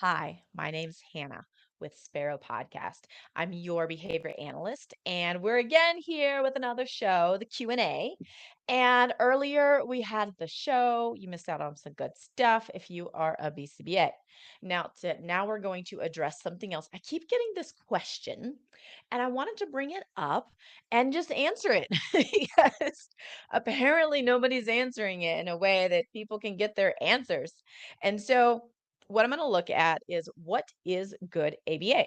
Hi, my name's Hannah with Spero Podcast. I'm your behavior analyst, and we're again here with another show, the Q&A. And earlier we had the show. You missed out on some good stuff if you are a BCBA. Now we're going to address something else. I keep getting this question, and I wanted to bring it up and just answer it because apparently nobody's answering it in a way that people can get their answers. And so what I'm going to look at is what is good ABA.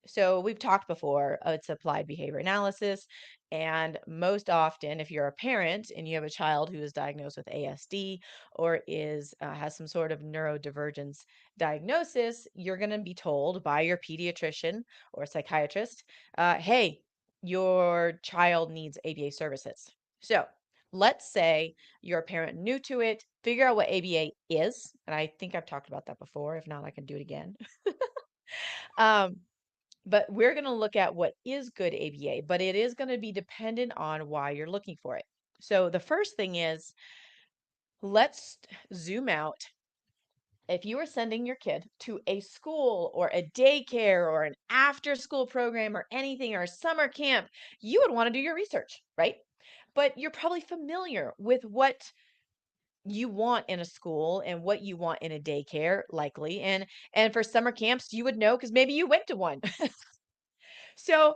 So we've talked before, it's applied behavior analysis. And most often, if you're a parent and you have a child who is diagnosed with ASD or is has some sort of neurodivergence diagnosis, you're going to be told by your pediatrician or psychiatrist, hey, your child needs ABA services. So let's say you're a parent new to it, figure out what ABA is. And I think I've talked about that before. If not, I can do it again. um, but we're going to look at what is good ABA, but it is going to be dependent on why you're looking for it. So the first thing is let's zoom out. If you are sending your kid to a school or a daycare or an after school program or anything or a summer camp, you would want to do your research, right? But you're probably familiar with what you want in a school and what you want in a daycare likely, and for summer camps you would know because maybe you went to one. So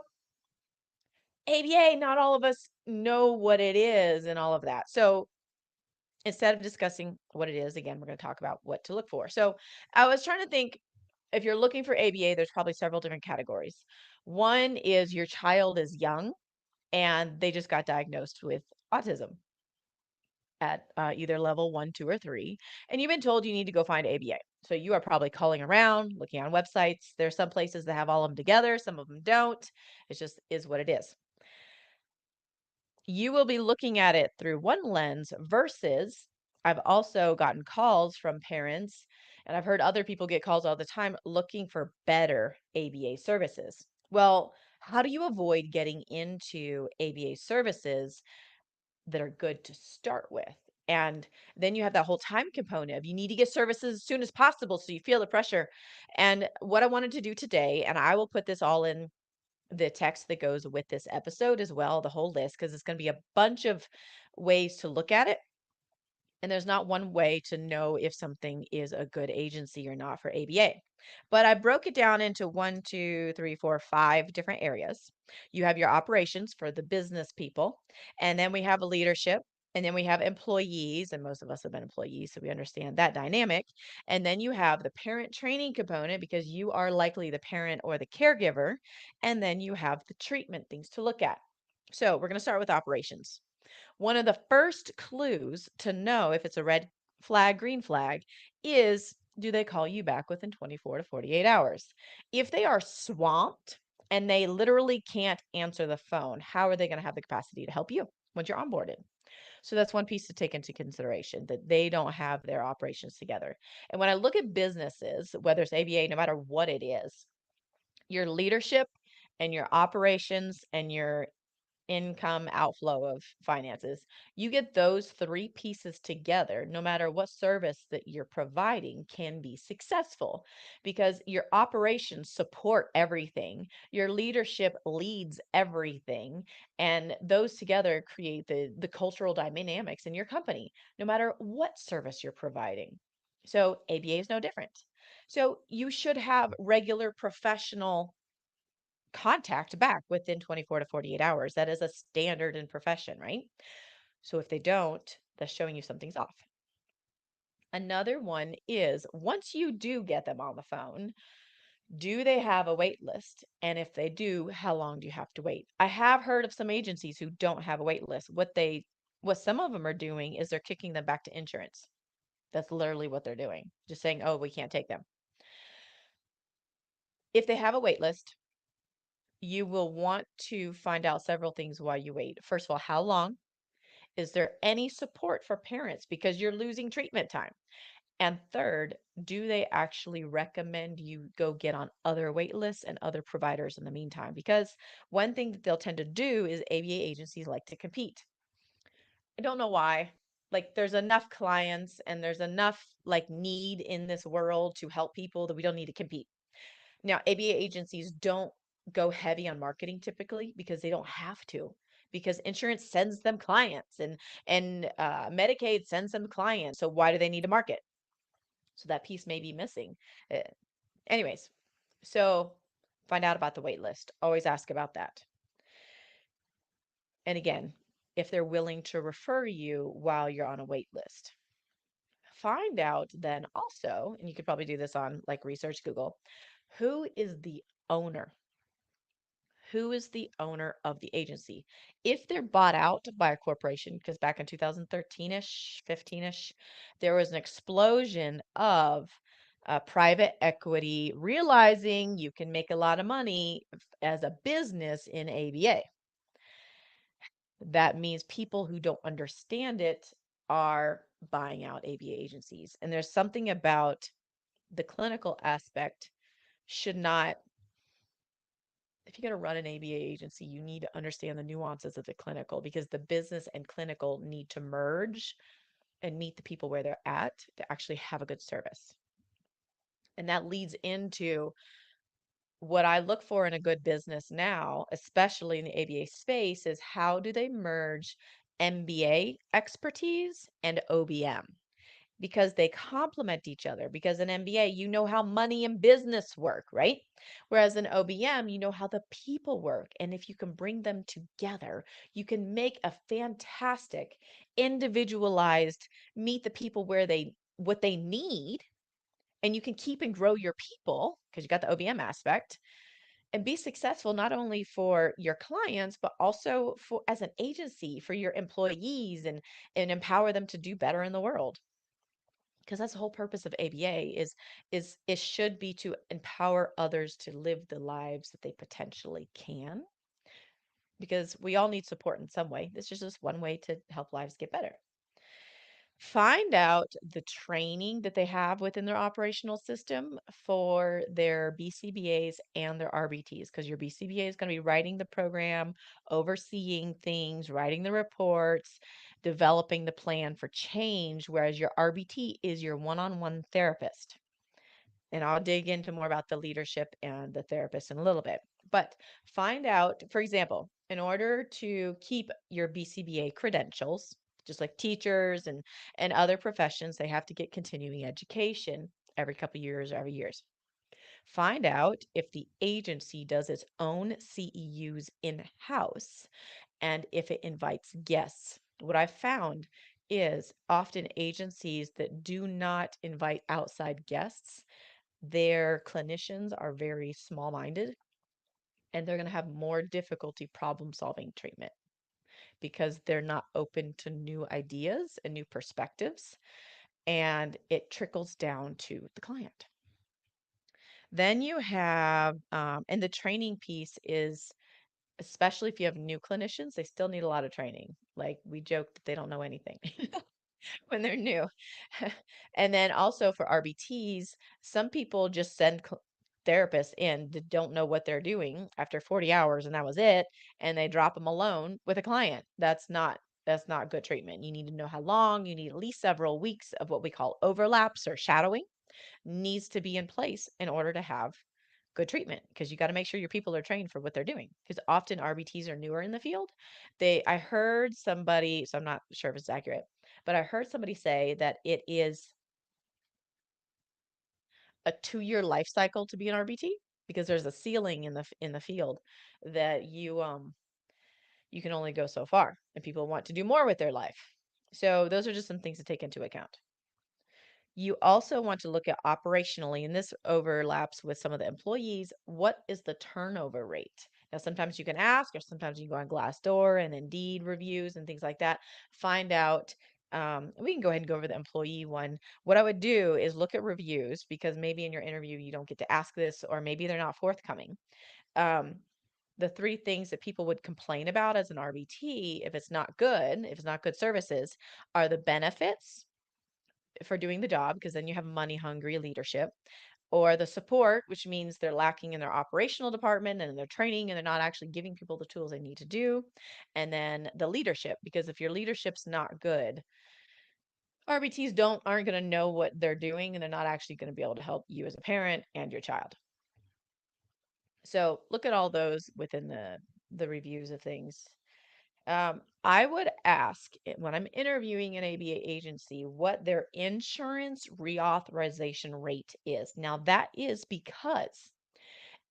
ABA, not all of us know what it is and all of that. So instead of discussing what it is, again, we're going to talk about what to look for. So I was trying to think, if you're looking for ABA, there's probably several different categories. One is your child is young and they just got diagnosed with autism at either level 1, 2, or 3, and you've been told you need to go find ABA. So you are probably calling around, looking on websites. There's some places that have all of them together, some of them don't. It just is what it is. You will be looking at it through one lens versus I've also gotten calls from parents, and I've heard other people get calls all the time looking for better ABA services. Well, how do you avoid getting into ABA services that are good to start with? And then you have that whole time component of you need to get services as soon as possible so you feel the pressure. And what I wanted to do today, and I will put this all in the text that goes with this episode as well, the whole list, because it's going to be a bunch of ways to look at it. And there's not one way to know if something is a good agency or not for ABA. But I broke it down into one, two, three, four, five different areas. You have your operations for the business people, and then we have a leadership, and then we have employees, and most of us have been employees, so we understand that dynamic. And then you have the parent training component because you are likely the parent or the caregiver. And then you have the treatment things to look at. So we're going to start with operations. One of the first clues to know if it's a red flag, green flag is, do they call you back within 24 to 48 hours? If they are swamped and they literally can't answer the phone, how are they going to have the capacity to help you once you're onboarded? So that's one piece to take into consideration, that they don't have their operations together. And when I look at businesses, whether it's ABA, no matter what it is, your leadership and your operations and your income outflow of finances, you get those three pieces together, no matter what service that you're providing can be successful because your operations support everything, your leadership leads everything, and those together create the cultural dynamics in your company, no matter what service you're providing. So ABA is no different. So you should have regular professional contact back within 24 to 48 hours. That is a standard in profession, right? So if they don't, that's showing you something's off. Another one is once you do get them on the phone, do they have a wait list? And if they do, how long do you have to wait? I have heard of some agencies who don't have a wait list. What some of them are doing is they're kicking them back to insurance. That's literally what they're doing. Just saying, "Oh, we can't take them." If they have a wait list, you will want to find out several things while you wait. First of all, how long? Is there any support for parents because you're losing treatment time? And third, do they actually recommend you go get on other wait lists and other providers in the meantime? Because one thing that they'll tend to do is ABA agencies like to compete. I don't know why. like there's enough clients and there's enough like need in this world to help people that we don't need to compete. Now, ABA agencies don't go heavy on marketing typically because they don't have to, because insurance sends them clients and Medicaid sends them clients. So why do they need to market? So that piece may be missing. Uh, Anyways, so find out about the wait list. Always ask about that. And again, if they're willing to refer you while you're on a wait list. Find out then also, and you could probably do this on like research Google, who is the owner? Who is the owner of the agency? If they're bought out by a corporation, because back in 2013-ish, 15-ish, there was an explosion of private equity realizing you can make a lot of money as a business in ABA. That means people who don't understand it are buying out ABA agencies. And there's something about the clinical aspect should not, if you're going to run an ABA agency, you need to understand the nuances of the clinical, because the business and clinical need to merge and meet the people where they're at to actually have a good service. And that leads into what I look for in a good business now, especially in the ABA space, is how do they merge MBA expertise and OBM? Because they complement each other. Because in MBA, you know how money and business work, right? Whereas in OBM, you know how the people work. And if you can bring them together, you can make a fantastic, individualized, meet the people where they what they need, and you can keep and grow your people because you got the OBM aspect and be successful not only for your clients but also for as an agency for your employees and empower them to do better in the world, because that's the whole purpose of ABA is it should be to empower others to live the lives that they potentially can, because we all need support in some way. This is just one way to help lives get better. Find out the training that they have within their operational system for their BCBAs and their RBTs, because your BCBA is going to be writing the program, overseeing things, writing the reports, developing the plan for change, whereas your RBT is your one-on-one therapist. And I'll dig into more about the leadership and the therapist in a little bit. But find out, for example, in order to keep your BCBA credentials, just like teachers and other professions, they have to get continuing education every couple years or every years. Find out if the agency does its own CEUs in-house and if it invites guests. What I found is often agencies that do not invite outside guests, their clinicians are very small minded and they're going to have more difficulty problem solving treatment because they're not open to new ideas and new perspectives. And it trickles down to the client. Then you have, and the training piece is, especially if you have new clinicians, they still need a lot of training. Like we joke that they don't know anything. When they're new. And then also for RBTs, some people just send therapists in that don't know what they're doing after 40 hours and that was it, and they drop them alone with a client. That's not good treatment. You need to know how long, you need at least several weeks of what we call overlaps or shadowing needs to be in place in order to have good treatment, because you got to make sure your people are trained for what they're doing, because often RBTs are newer in the field. I heard somebody, so I'm not sure if it's accurate, but I heard somebody say that it is a 2-year life cycle to be an RBT, because there's a ceiling in the field that you can only go so far and people want to do more with their life. So those are just some things to take into account. You also want to look at operationally, and this overlaps with some of the employees. What is the turnover rate? Now, sometimes you can ask, or sometimes you go on Glassdoor and Indeed reviews and things like that. Find out. We can go ahead and go over the employee one. What I would do is look at reviews, because maybe in your interview you don't get to ask this, or maybe they're not forthcoming. Um, the 3 things that people would complain about as an RBT, if it's not good, if it's not good services, are the benefits for doing the job, because then you have money hungry leadership, or the support, which means they're lacking in their operational department and in their training, and they're not actually giving people the tools they need to do. And then the leadership, because if your leadership's not good, RBTs aren't going to know what they're doing, and they're not actually going to be able to help you as a parent and your child. So look at all those within the reviews of things. I would ask when I'm interviewing an ABA agency what their insurance reauthorization rate is. Now, that is because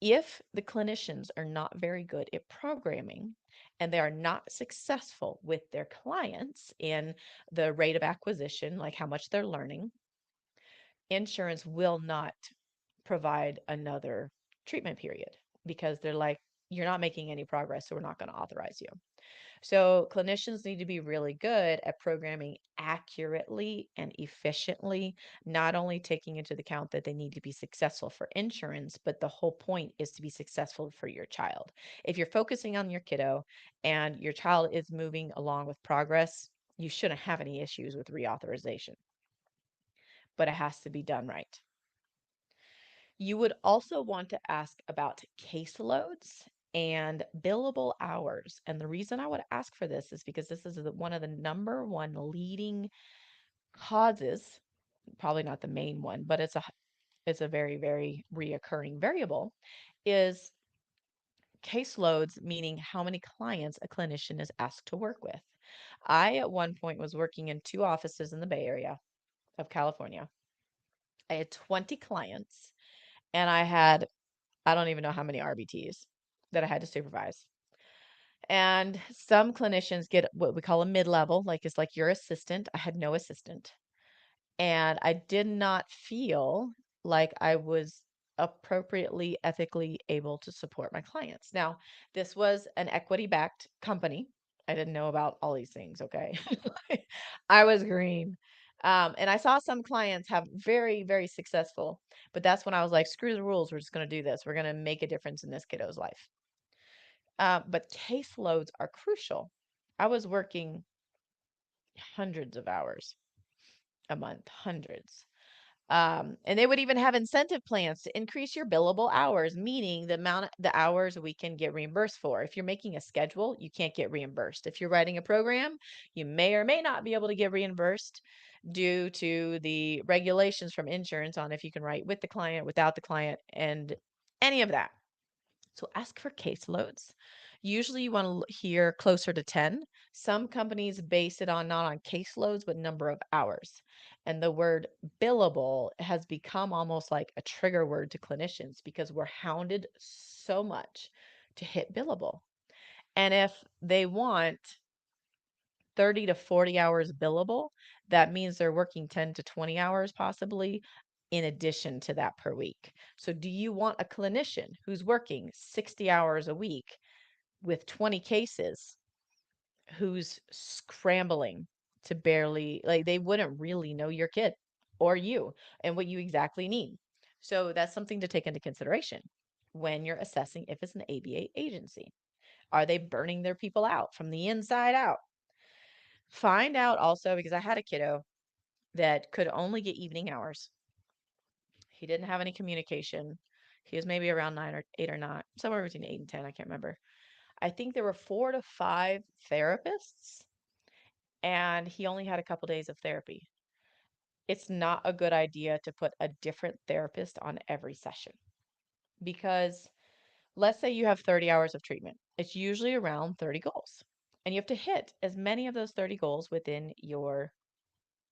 if the clinicians are not very good at programming and they are not successful with their clients in the rate of acquisition, like how much they're learning, insurance will not provide another treatment period because they're like, you're not making any progress, so we're not going to authorize you. So clinicians need to be really good at programming accurately and efficiently, not only taking into account that they need to be successful for insurance, but the whole point is to be successful for your child. If you're focusing on your kiddo and your child is moving along with progress, you shouldn't have any issues with reauthorization, but it has to be done right. You would also want to ask about caseloads and billable hours. And the reason I would ask for this is because this is one of the number one leading causes, probably not the main one, but it's a very, very reoccurring variable, is caseloads, meaning how many clients a clinician is asked to work with. I, at one point, was working in 2 offices in the Bay Area of California. I had 20 clients and I don't even know how many RBTs that I had to supervise. And some clinicians get what we call a mid-level, like it's like your assistant. I had no assistant. And I did not feel like I was appropriately, ethically able to support my clients. Now, this was an equity-backed company. I didn't know about all these things, okay? I was green. And I saw some clients have very, very successful, but that's when I was like, screw the rules. We're just going to do this. We're going to make a difference in this kiddo's life. But caseloads are crucial. I was working hundreds of hours a month, hundreds. And they would even have incentive plans to increase your billable hours, meaning the hours we can get reimbursed for. If you're making a schedule, you can't get reimbursed. If you're writing a program, you may or may not be able to get reimbursed due to the regulations from insurance on if you can write with the client, without the client, and any of that. So ask for caseloads. Usually you want to hear closer to 10. Some companies base it on not on caseloads, but number of hours. And the word billable has become almost like a trigger word to clinicians because we're hounded so much to hit billable. And if they want 30 to 40 hours billable, that means they're working 10 to 20 hours possibly in addition to that per week. So do you want a clinician who's working 60 hours a week with 20 cases who's scrambling to barely, like, they wouldn't really know your kid or you and what you exactly need. So that's something to take into consideration when you're assessing if it's an ABA agency. Are they burning their people out from the inside out? Find out also, because I had a kiddo that could only get evening hours. He didn't have any communication. He was maybe around 9 or 8 or 9, somewhere between 8 and 10. I can't remember. I think there were 4 to 5 therapists, and he only had a couple days of therapy. It's not a good idea to put a different therapist on every session because let's say you have 30 hours of treatment. It's usually around 30 goals, and you have to hit as many of those 30 goals within your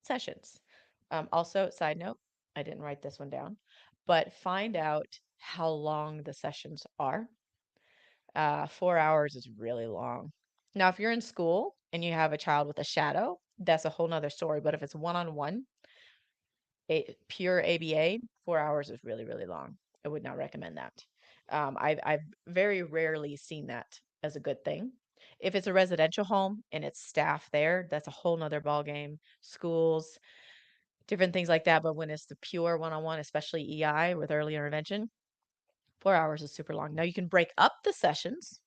sessions. Also, side note, I didn't write this one down, but find out how long the sessions are. 4 hours is really long. Now, if you're in school and you have a child with a shadow, that's a whole nother story. But if it's one-on-one, pure ABA, 4 hours is really, really long. I would not recommend that. I've very rarely seen that as a good thing. If it's a residential home and it's staff there, that's a whole nother ball game. Schools, different things like that. But when it's the pure one-on-one, especially EI with early intervention, 4 hours is super long. Now you can break up the sessions.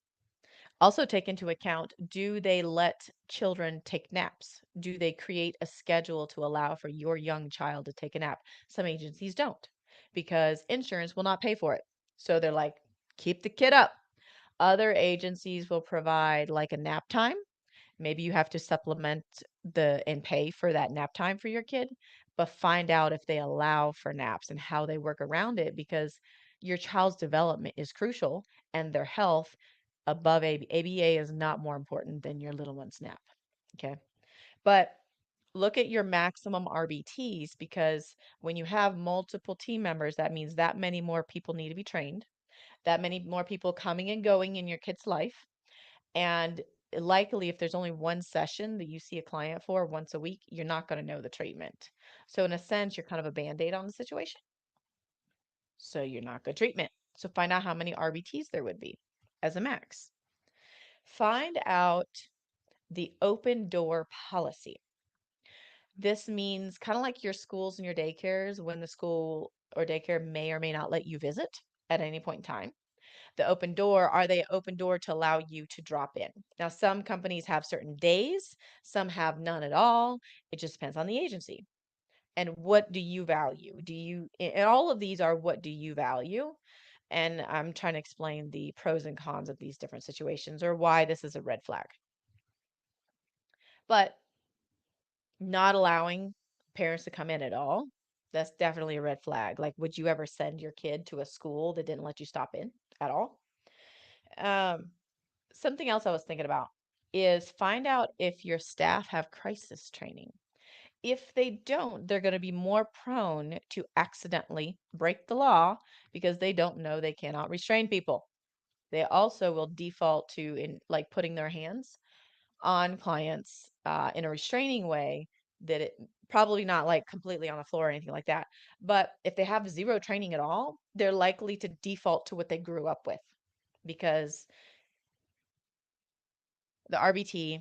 Also take into account, do they let children take naps? Do they create a schedule to allow for your young child to take a nap? Some agencies don't because insurance will not pay for it. So they're like, keep the kid up. Other agencies will provide like a nap time Maybe you have to supplement and pay for that nap time for your kid, but find out if they allow for naps and how they work around it, because your child's development is crucial and their health above ABA is not more important than your little one's nap. Okay. But look at your maximum RBTs, because when you have multiple team members, that means that many more people need to be trained, that many more people coming and going in your kid's life. And likely, if there's only one session that you see a client for once a week, you're not going to know the treatment. So, in a sense, you're kind of a band aid on the situation. So, you're not good treatment. So, find out how many RBTs there would be as a max. Find out the open door policy. This means kind of like your schools and your daycares, when the school or daycare may or may not let you visit at any point in time. The open door, are they open door to allow you to drop in? Now, some companies have certain days, some have none at all. It just depends on the agency. And what do you value? And all of these are, what do you value? And I'm trying to explain the pros and cons of these different situations, or why this is a red flag. But not allowing parents to come in at all, that's definitely a red flag. Like, would you ever send your kid to a school that didn't let you stop in at all? Um, Something else I was thinking about is find out if your staff have crisis training. If they don't, they're going to be more prone to accidentally break the law because they don't know they cannot restrain people. They also will default to like putting their hands on clients in a restraining way, that it probably not like completely on the floor or anything like that. But if they have zero training at all, they're likely to default to what they grew up with, because the RBT,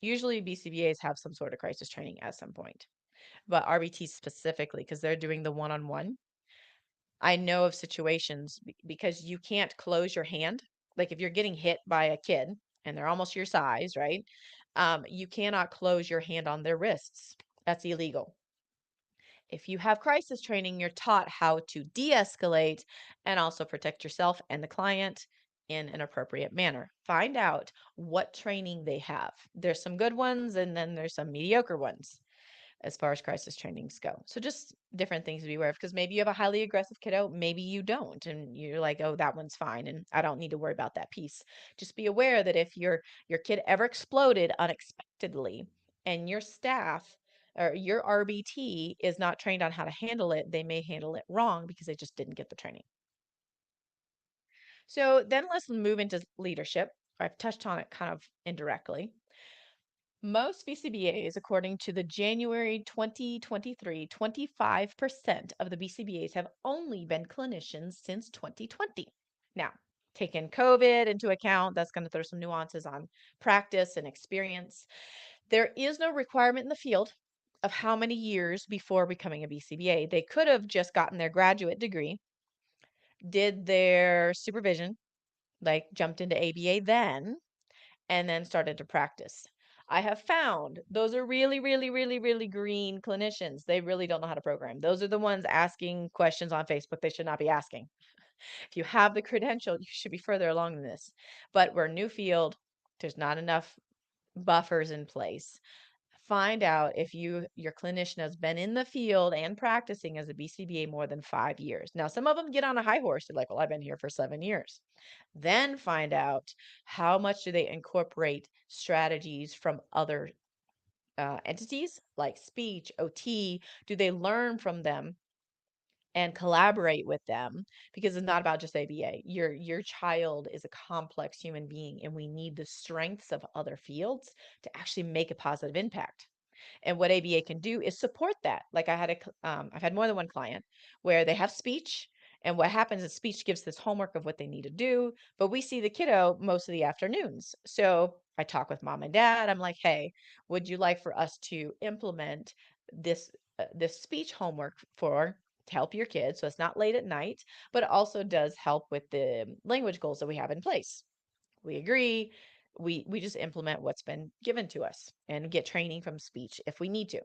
usually BCBAs have some sort of crisis training at some point, but RBT specifically, because they're doing the one-on-one. I know of situations because you can't close your hand. Like, if you're getting hit by a kid and they're almost your size, right? You cannot close your hand on their wrists. That's illegal. If you have crisis training, you're taught how to de-escalate and also protect yourself and the client in an appropriate manner. Find out what training they have. There's some good ones and then there's some mediocre ones as far as crisis trainings go. So just different things to be aware of, because maybe you have a highly aggressive kiddo, maybe you don't, and you're like, oh, that one's fine, and I don't need to worry about that piece. Just be aware that if your kid ever exploded unexpectedly and your staff or your RBT is not trained on how to handle it, they may handle it wrong because they just didn't get the training. So then let's move into leadership. I've touched on it kind of indirectly. Most BCBAs, according to the January 2023, 25% of the BCBAs have only been clinicians since 2020. Now, taking COVID into account, that's going to throw some nuances on practice and experience. There is no requirement in the field of how many years before becoming a BCBA. They could have just gotten their graduate degree, did their supervision, like jumped into ABA then, and then started to practice. I have found those are really, really, really, really green clinicians. They really don't know how to program. Those are the ones asking questions on Facebook they should not be asking. If you have the credential, you should be further along than this. But we're a new field. There's not enough buffers in place. Find out if your clinician has been in the field and practicing as a BCBA more than 5 years. Now, some of them get on a high horse. They're like, well, I've been here for 7 years. Then find out how much do they incorporate strategies from other entities like speech, OT. Do they learn from them and collaborate with them? Because it's not about just ABA. Your child is a complex human being, and we need the strengths of other fields to actually make a positive impact. And what ABA can do is support that. Like, I've had more than one client where they have speech, and what happens is speech gives this homework of what they need to do, but we see the kiddo most of the afternoons. So I talk with mom and dad. I'm like, hey, would you like for us to implement this speech homework to help your kids, so it's not late at night, but it also does help with the language goals that we have in place? We agree. We just implement what's been given to us and get training from speech if we need to.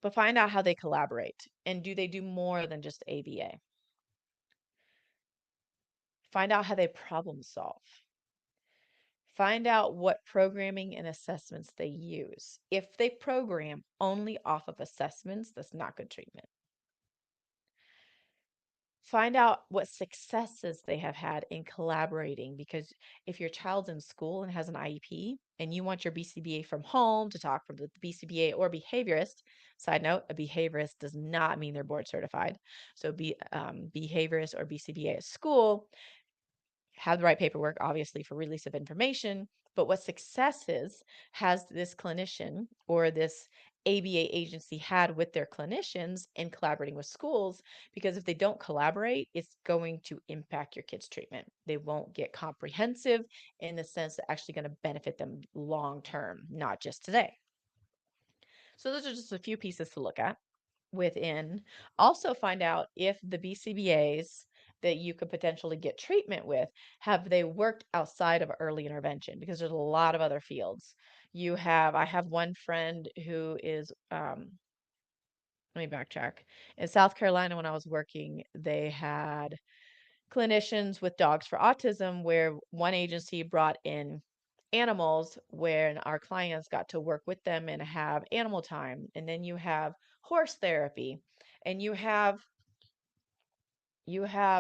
But find out how they collaborate, and do they do more than just ABA? Find out how they problem solve. Find out what programming and assessments they use. If they program only off of assessments, that's not good treatment. Find out what successes they have had in collaborating, because if your child's in school and has an IEP and you want your BCBA from home to talk from the BCBA or behaviorist, side note, a behaviorist does not mean they're board certified. So behaviorist or BCBA at school have the right paperwork, obviously, for release of information. But what successes has this clinician or this ABA agency had with their clinicians in collaborating with schools? Because if they don't collaborate, it's going to impact your kids' treatment. They won't get comprehensive in the sense that actually going to benefit them long term, not just today. So those are just a few pieces to look at within. Also find out if the BCBAs that you could potentially get treatment with, have they worked outside of early intervention? Because there's a lot of other fields. I have one friend who is, let me backtrack. In South Carolina, when I was working, they had clinicians with dogs for autism, where one agency brought in animals where our clients got to work with them and have animal time. And then you have horse therapy, and you have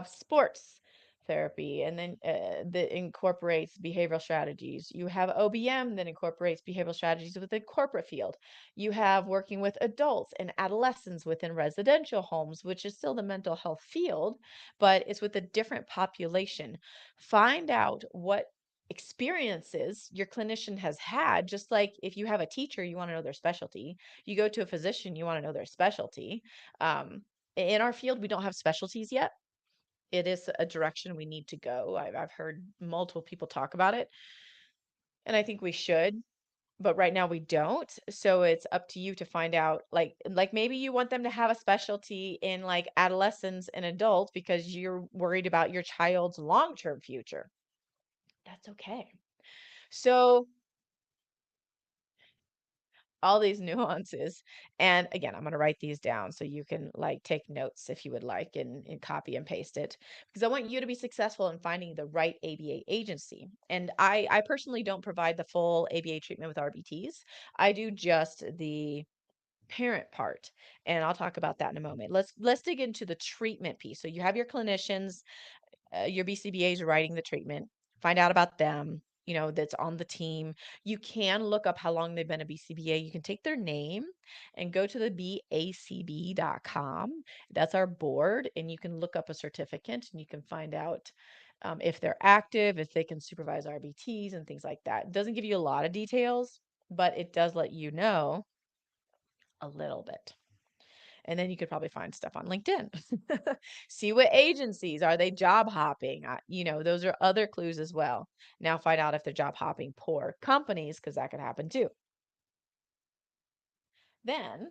sports therapy, and then that incorporates behavioral strategies. You have OBM that incorporates behavioral strategies within corporate field. You have working with adults and adolescents within residential homes, which is still the mental health field, but it's with a different population. Find out what experiences your clinician has had. Just like if you have a teacher, you want to know their specialty. You go to a physician, you want to know their specialty. um, in our field, we don't have specialties yet. It is a direction we need to go. I've heard multiple people talk about it, and I think we should, but right now we don't. So it's up to you to find out, like maybe you want them to have a specialty in like adolescents and adults because you're worried about your child's long-term future. That's okay. So all these nuances. And again, I'm going to write these down so you can like take notes if you would like, and copy and paste it, because I want you to be successful in finding the right ABA agency. And I personally don't provide the full ABA treatment with RBTs. I do just the parent part, and I'll talk about that in a moment. Let's dig into the treatment piece. So you have your clinicians, your BCBAs are writing the treatment. Find out about them, that's on the team. You can look up how long they've been a BCBA. You can take their name and go to the bacb.com. That's our board, and you can look up a certificate and you can find out if they're active, if they can supervise RBTs and things like that. It doesn't give you a lot of details, but it does let you know a little bit. And then you could probably find stuff on LinkedIn. See what agencies are they job hopping? Those are other clues as well. Now find out if they're job hopping poor companies, because that could happen too. Then